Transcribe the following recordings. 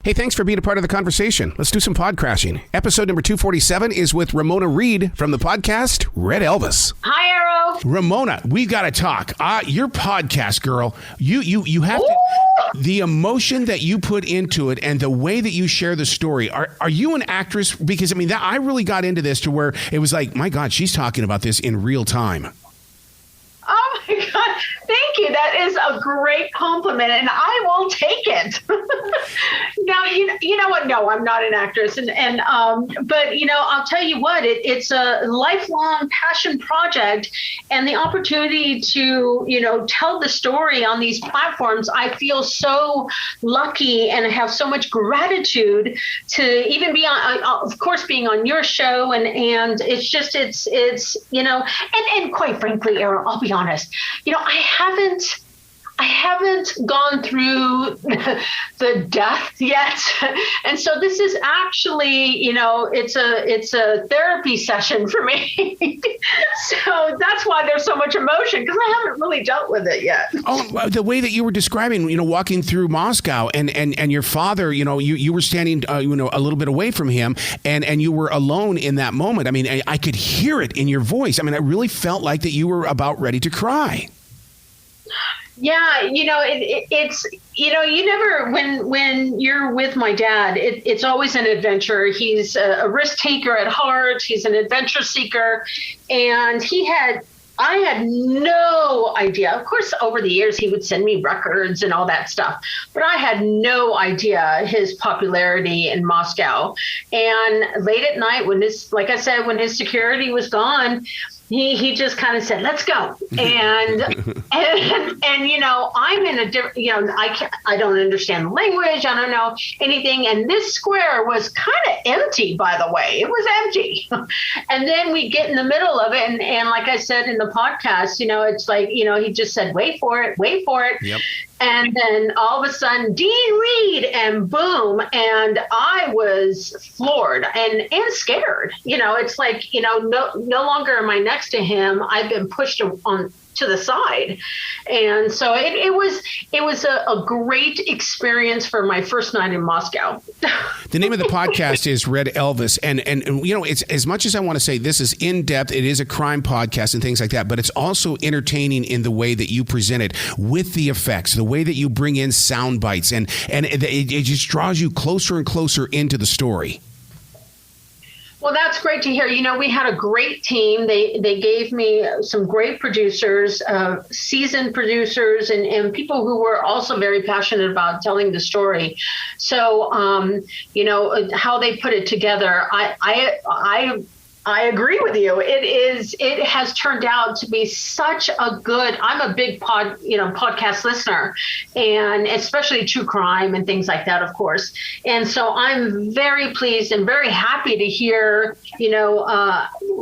Hey, thanks for being a part of the conversation. Let's do some pod crashing. Episode number 247 is with Ramona Reed from the podcast Red Elvis. Hi, Arrow. Ramona, we got to talk. Your podcast, girl. You have to, the emotion that you put into it and the way that you share the story. Are you an actress? Because I really got into this to where it was like, my God, she's talking about this in real time. Oh my God, thank you. That is a great compliment, and I will take it. Now, you know what? No, I'm not an actress, but I'll tell you what. It's a lifelong passion project, and the opportunity to tell the story on these platforms. I feel so lucky, and I have so much gratitude to even be on, of course, being on your show, and it's and quite frankly, Errol, I'll be honest, I haven't gone through the death yet. And so this is actually, it's a therapy session for me. So that's why there's so much emotion, because I haven't really dealt with it yet. Oh, the way that you were describing, walking through Moscow and your father, you were standing, a little bit away from him and you were alone in that moment. I could hear it in your voice. I really felt like that you were about ready to cry. Yeah, it's you never, when you're with my dad, it's always an adventure. He's a risk taker at heart. He's an adventure seeker, and I had no idea. Of course, over the years, he would send me records and all that stuff, but I had no idea his popularity in Moscow. And late at night, when his security was gone, he just kind of said, "Let's go." And I'm in a different, I don't understand the language. I don't know anything. And this square was kind of empty, by the way. It was empty. And then we get in the middle of it. And like I said in the podcast, it's like, he just said, wait for it. Yep. And then all of a sudden, Dean Reed, and boom. And I was floored and scared. It's like, no longer am I next to him. I've been pushed on to the side. And so it was a great experience for my first night in Moscow. The name of the podcast is Red Elvis. And it's, as much as I want to say this is in depth, it is a crime podcast and things like that, but it's also entertaining in the way that you present it with the effects, the way that you bring in sound bites, and it just draws you closer and closer into the story. Well, that's great to hear. We had a great team. They gave me some great producers, seasoned producers, and people who were also very passionate about telling the story. So, how they put it together, I agree with you. It has turned out to be such a good, I'm a big podcast listener, and especially true crime and things like that, of course. And so I'm very pleased and very happy to hear,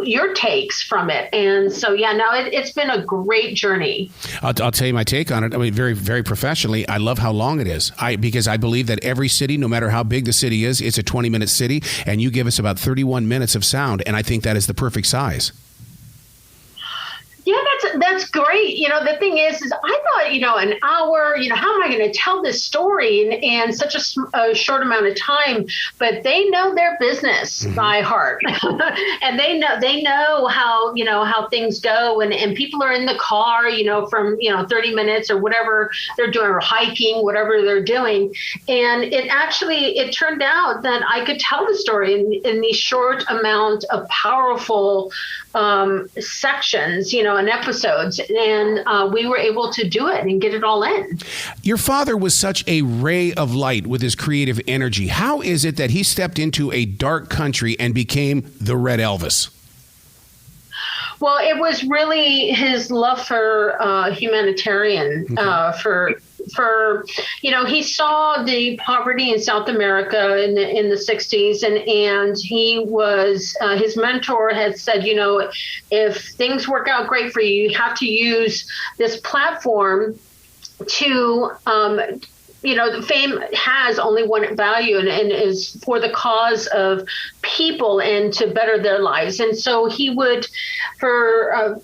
your takes from it. And so, it's been a great journey. I'll tell you my take on it. Very, very professionally, I love how long it is. Because I believe that every city, no matter how big the city is, it's a 20-minute city, and you give us about 31 minutes of sound, and I think that is the perfect size. Yeah, that's great. The thing is I thought, an hour, how am I going to tell this story in such a short amount of time? But they know their business by heart. And they know how things go. And people are in the car, from, 30 minutes or whatever they're doing, or hiking, whatever they're doing. And it turned out that I could tell the story in these short amount of powerful sections, and episodes, and we were able to do it and get it all in. Your father was such a ray of light with his creative energy. How is it that he stepped into a dark country and became the Red Elvis? Well, it was really his love for humanitarian, he saw the poverty in South America in the 60s, and he was, his mentor had said, if things work out great for you, you have to use this platform to fame has only one value, and is for the cause of people and to better their lives. And so he would, for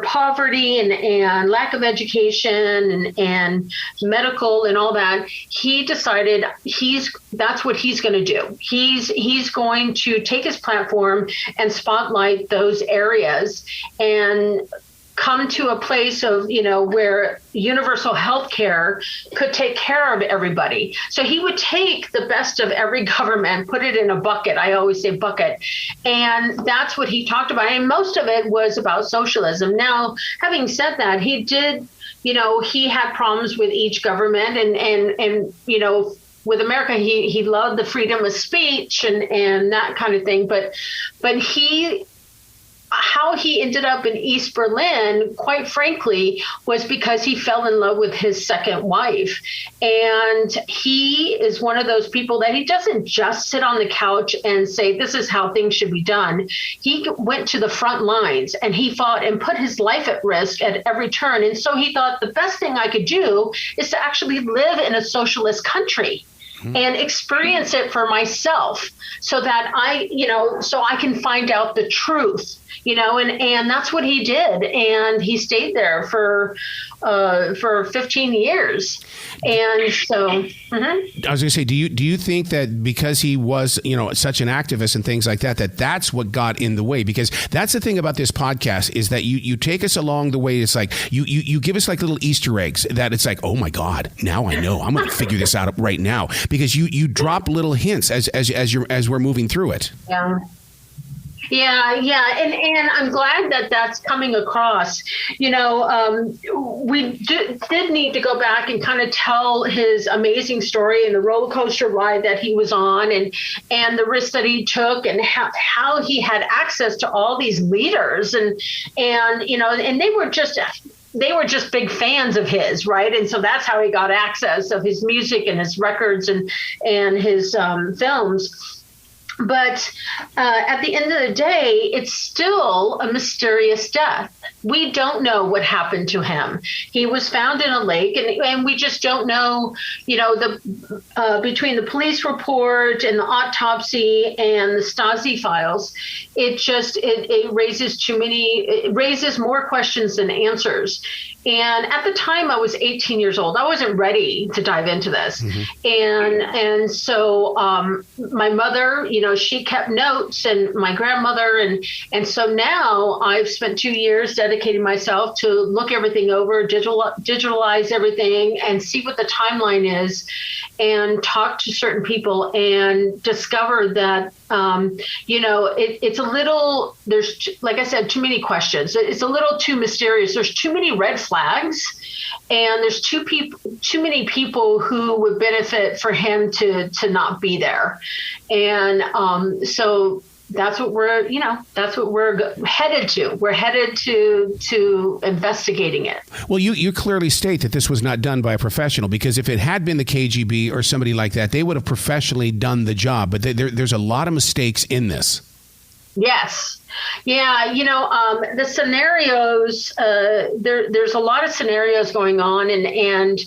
poverty and lack of education and medical and all that, he decided that's what he's going to do. He's going to take his platform and spotlight those areas and come to a place of, where universal health care could take care of everybody. So he would take the best of every government, put it in a bucket. I always say bucket. And that's what he talked about. And most of it was about socialism. Now, having said that, he did, he had problems with each government and with America, he loved the freedom of speech and that kind of thing. But how he ended up in East Berlin, quite frankly, was because he fell in love with his second wife. And he is one of those people that he doesn't just sit on the couch and say, this is how things should be done. He went to the front lines and he fought and put his life at risk at every turn. And so he thought the best thing I could do is to actually live in a socialist country and experience it for myself so that I can find out the truth, and that's what he did. And he stayed there for 15 years. And so I was going to say, do you think that because he was, such an activist and things like that, that's what got in the way? Because that's the thing about this podcast is that you take us along the way. It's like you give us like little Easter eggs that it's like, oh my God, now I know. I'm going to figure this out right now, because you drop little hints as we're moving through it. Yeah. And I'm glad that that's coming across. We did need to go back and kind of tell his amazing story and the roller coaster ride that he was on and the risks that he took and how he had access to all these leaders and they were just big fans of his, right? And so that's how he got access of his music and his records and his films. But at the end of the day, it's still a mysterious death. We don't know what happened to him. He was found in a lake, and we just don't know, between the police report and the autopsy and the Stasi files, it raises more questions than answers. And at the time I was 18 years old. I wasn't ready to dive into this. And so my mother, she kept notes, and my grandmother. And so now I've spent 2 years dedicating myself to look everything over, digitalize everything and see what the timeline is and talk to certain people and discover that, it's a little, there's, like I said, too many questions. It's a little too mysterious. There's too many red flags, and there's too many people who would benefit for him to not be there. And so that's what we're headed to. We're headed to investigating it. Well, you clearly state that this was not done by a professional, because if it had been the KGB or somebody like that, they would have professionally done the job. But there's a lot of mistakes in this. Yes. Yeah, the scenarios, there's a lot of scenarios going on. And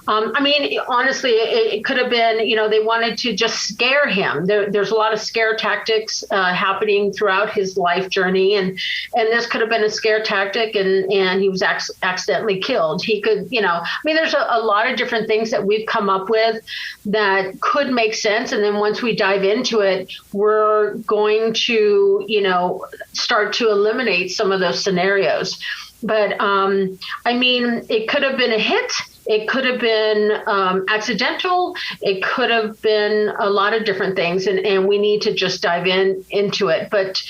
honestly, it could have been, they wanted to just scare him. There's a lot of scare tactics happening throughout his life journey. And this could have been a scare tactic, and he was accidentally killed. He could, there's a lot of different things that we've come up with that could make sense. And then once we dive into it, we're going to, start to eliminate some of those scenarios. But it could have been a hit. It could have been accidental. It could have been a lot of different things, and we need to just dive into it. But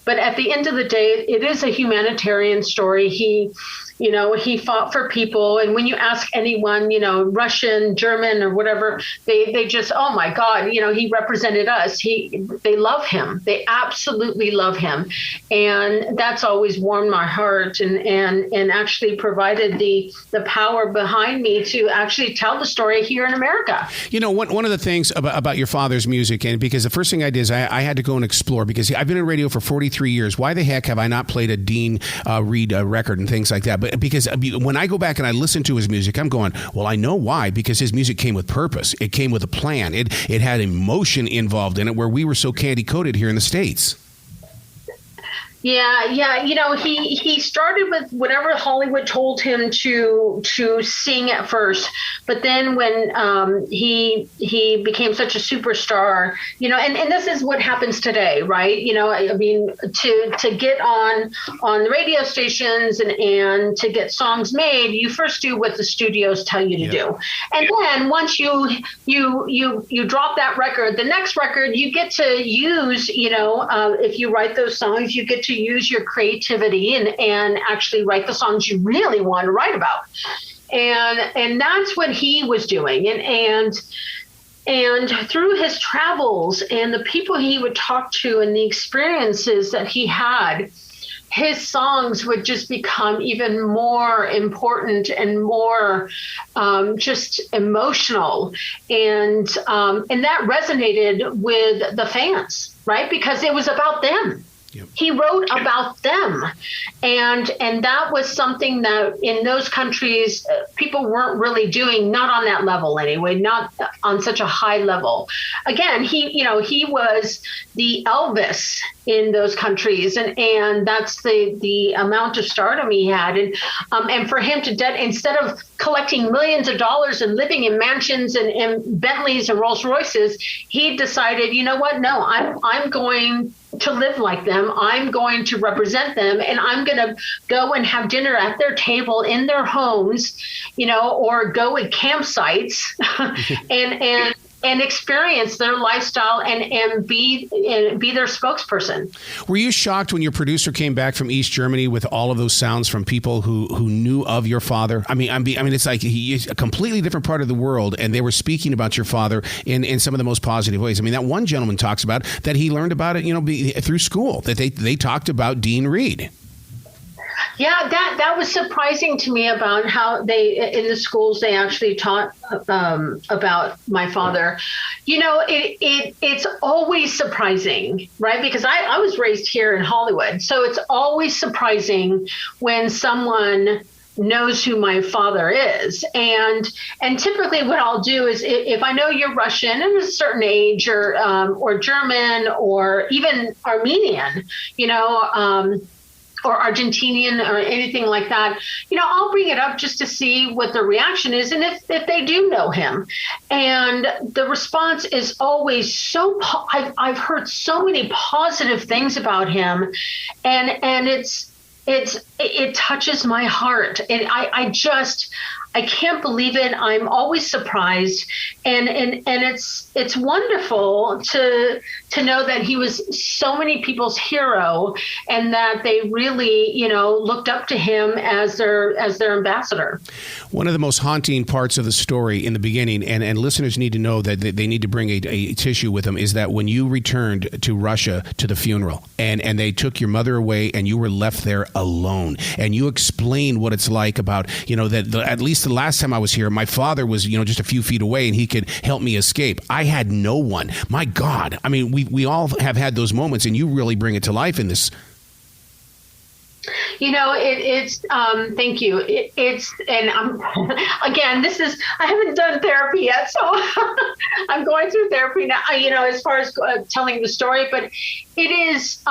at the end of the day, it is a humanitarian story. He fought for people. And when you ask anyone, Russian, German, or whatever, they just, oh my God, he represented us. They love him. They absolutely love him. And that's always warmed my heart and actually provided the power behind me to actually tell the story here in America. One of the things about your father's music, and because the first thing I did is I had to go and explore, because I've been in radio for 43 years. Why the heck have I not played a Dean Reed record and things like that? but because when I go back and I listen to his music, I'm going, well, I know why, because his music came with purpose. It came with a plan. It had emotion involved in it, where we were so candy coated here in the States. Yeah. He started with whatever Hollywood told him to sing at first, but then when he became such a superstar, and this is what happens today, right? I mean, to get on the radio stations and to get songs made, you first do what the studios tell you to do, and then once you drop that record, the next record you get to use, if you write those songs, you get to use your creativity and actually write the songs you really want to write about. And that's what he was doing. And through his travels and the people he would talk to and the experiences that he had, his songs would just become even more important and more just emotional. And that resonated with the fans, right? Because it was about them. Yep. He wrote about them. And that was something that in those countries, people weren't really doing, not on that level anyway, not on such a high level. Again, he was the Elvis in those countries, and that's the amount of stardom he had. And for him to instead of collecting millions of dollars and living in mansions and Bentleys and Rolls Royces, he decided, you know what? No, I'm going to live like them. I'm going to represent them, and I'm going to go and have dinner at their table in their homes, or go at campsites and experience their lifestyle and be their spokesperson. Were you shocked when your producer came back from East Germany with all of those sounds from people who knew of your father? I mean, it's like he's a completely different part of the world, and they were speaking about your father in some of the most positive ways. I mean, that one gentleman talks about that he learned about it, through school, that they talked about Dean Reed. Yeah, that was surprising to me about how in the schools they actually taught about my father. It's always surprising, right? Because I was raised here in Hollywood, so it's always surprising when someone knows who my father is. And typically what I'll do is if I know you're Russian at a certain age or German or even Armenian, or Argentinian or anything like that, I'll bring it up just to see what the reaction is and if they do know him. And the response is always I've heard so many positive things about him, and it touches my heart. And I can't believe it. I'm always surprised, and it's wonderful to know that he was so many people's hero, and that they really looked up to him as their ambassador. One of the most haunting parts of the story in the beginning, and listeners need to know that they need to bring a tissue with them, is that when you returned to Russia to the funeral, and they took your mother away, and you were left there alone, and you explained what it's like about that at least the last time I was here, my father was, just a few feet away and he could help me escape. I had no one. My God. I mean, we all have had those moments, and you really bring it to life in this. It's thank you. And again, I haven't done therapy yet, so I'm going through therapy now, as far as telling the story, but it is,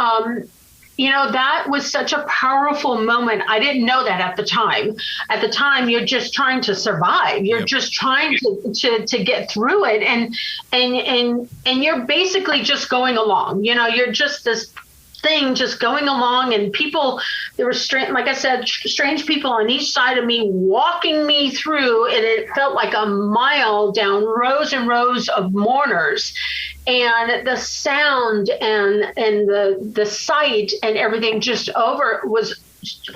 that was such a powerful moment. I didn't know that at the time. At the time, you're just trying to survive. You're just trying to get through it, and you're basically just going along. You're just this thing just going along, and people, there were like I said, strange people on each side of me walking me through, and it felt like a mile down rows and rows of mourners. And the sound and the sight and everything just was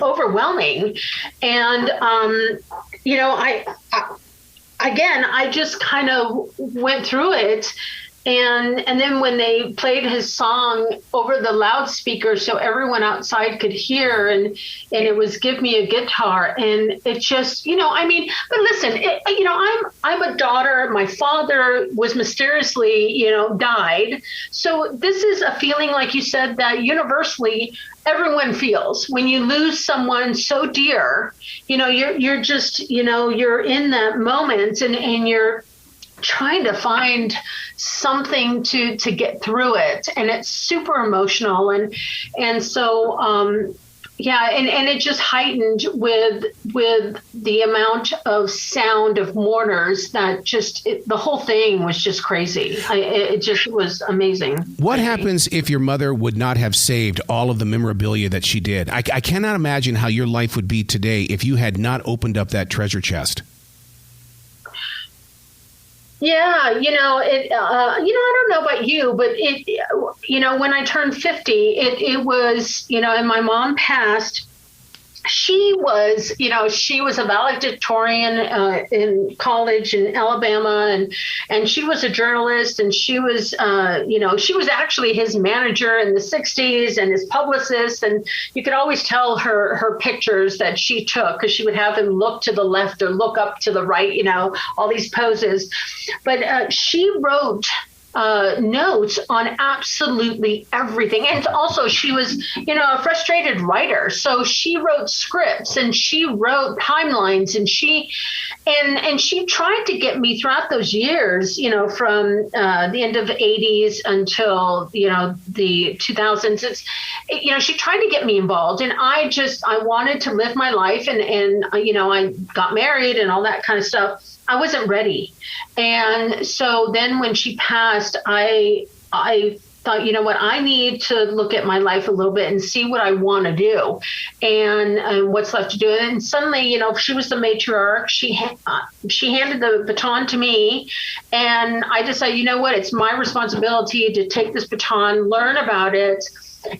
overwhelming. And I just kind of went through it And then when they played his song over the loudspeaker so everyone outside could hear, and it was "Give Me a Guitar," and it just, I mean, but listen, I'm a daughter. My father was mysteriously, died. So this is a feeling, like you said, that universally everyone feels when you lose someone so dear. You're just, you're in that moment, and you're trying to find something to get through it, and it's super emotional, and so and it just heightened with the amount of sound of mourners that the whole thing was just crazy. It just was amazing. What happens if your mother would not have saved all of the memorabilia that she did? I cannot imagine how your life would be today if you had not opened up that treasure chest. Yeah, I don't know about you, but when I turned 50, it was, and my mom passed. She was a valedictorian in college in Alabama, and she was a journalist, and she was, she was actually his manager in the 60s and his publicist. And you could always tell her pictures that she took, because she would have him look to the left or look up to the right, all these poses. But she wrote notes on absolutely everything. And also she was, a frustrated writer. So she wrote scripts and she wrote timelines, and she tried to get me throughout those years, from the end of the 80s until, the 2000s. She tried to get me involved, and I wanted to live my life, and I got married and all that kind of stuff. I wasn't ready. And so then when she passed, I thought, I need to look at my life a little bit and see what I want to do and what's left to do. And suddenly, she was the matriarch. She handed the baton to me, and I decided, it's my responsibility to take this baton, learn about it.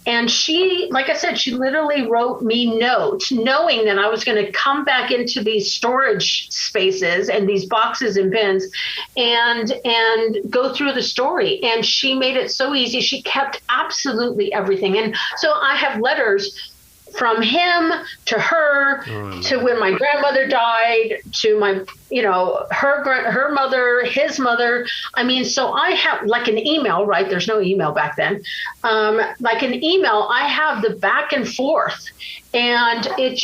And she, like I said, she literally wrote me notes, knowing that I was going to come back into these storage spaces and these boxes and bins and go through the story. And she made it so easy. She kept absolutely everything. And so I have letters from him to her, to when my grandmother died, to my, her mother, his mother. I mean, so I have like an email, right? There's no email back then. Like an email, I have the back and forth, and I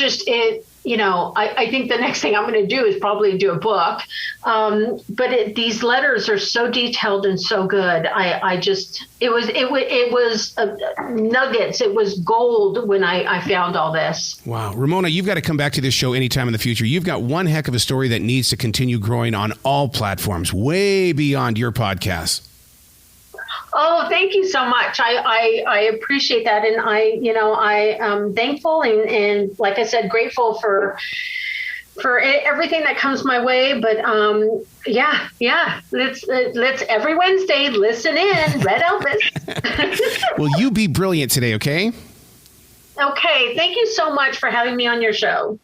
think the next thing I'm going to do is probably do a book. But these letters are so detailed and so good. It was nuggets. It was gold when I found all this. Wow. Ramona, you've got to come back to this show anytime in the future. You've got one heck of a story that needs to continue growing on all platforms, way beyond your podcast. Oh, thank you so much. I appreciate that. And I am thankful and like I said, grateful for everything that comes my way. But let's every Wednesday listen in. Red Elvis. Will you be brilliant today, okay? Okay. Thank you so much for having me on your show.